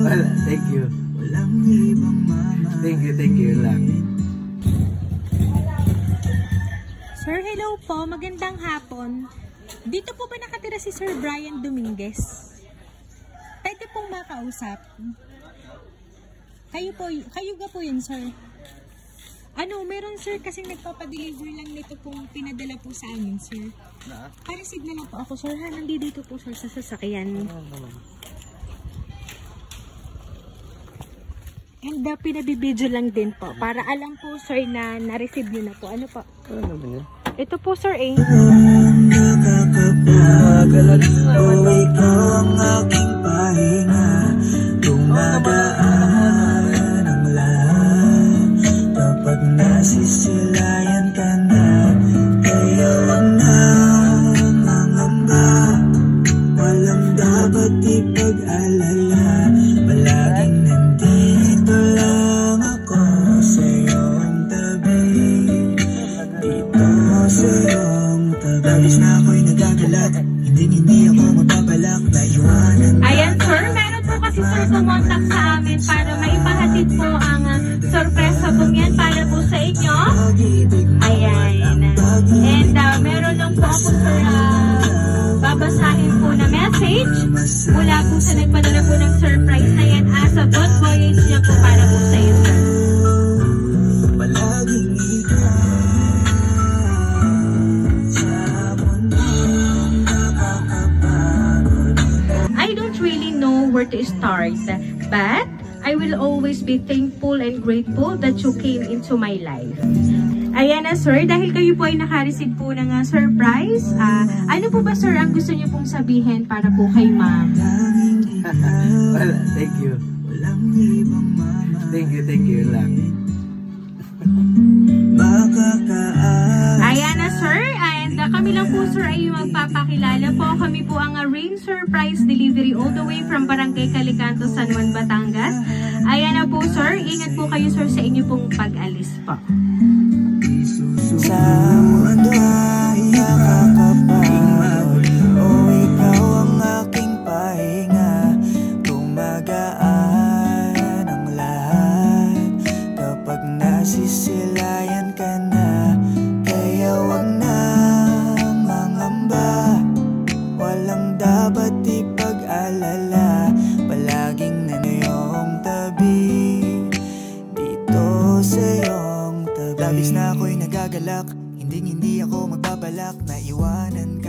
Wala, thank you. Thank you lang. Sir, hello po. Magandang hapon. Dito po ba nakatira si Sir Brian Dominguez? Pwede pong makausap. Kayo ga po yun, sir. Meron sir kasing nagpapadeliver lang nito pong pinadala po sa amin, sir. Pareceive na lang po ako, sir. Nandito po, sir, sa sasakyan. And pinabibidyo lang din po. Para alam po, sir, na na-receive nyo na po. Ano po? Ano ba yan? Ito po, sir, eh. O ikaw ang aking pahinga, dumadaan ang lahat. Kapag nasisilayan ka na, kaya wag na mangamba. Walang dapat ipag-alala, palaging nandito lang ako sa iyong tabi. Dito sa iyong tabi. Labis na ako'y nagagalat, hindi ako mapabalak na iwanan. Ayan, sir. Meron po kasi, sir, kumontak sa amin para maipahatid po ang sorpresa po yan para po sa inyo. Ayan. And meron lang po ako, sir, babasahin po na message mula po sa nagpadala po ng surprise na yan as a good voyage niya po para po sa iyo, sir. Palaging ikaw sa mundo nakakapagod. I don't really know where to start, but I will always be thankful and grateful that you came into my life. Ayan na, sir, dahil kayo po ay naka-receive po ng surprise, ano po ba, sir, ang gusto niyo pong sabihin para po kay ma'am? Wala, thank you. Thank you lang. Ayan na, sir, and kami lang po, sir, ay magpapakilala po. Kami po ang Rain Surprise Delivery all the way from Barangay Calicanto, San Juan, Batangas. Ayan na po, sir, ingat po kayo, sir, sa inyo pong pag-alis po. Sa mundo ay nakakapagod, o ikaw ang aking pahinga, gumagaan ang lahat. Kapag nasisilayan ka na, kaya wag na mangamba. Walang dapat ipag-alala, palaging na iyong tabi. Dito sa iyong tabi. Labis na ako'y nagagalak, hindi ako magbabalak na iwanan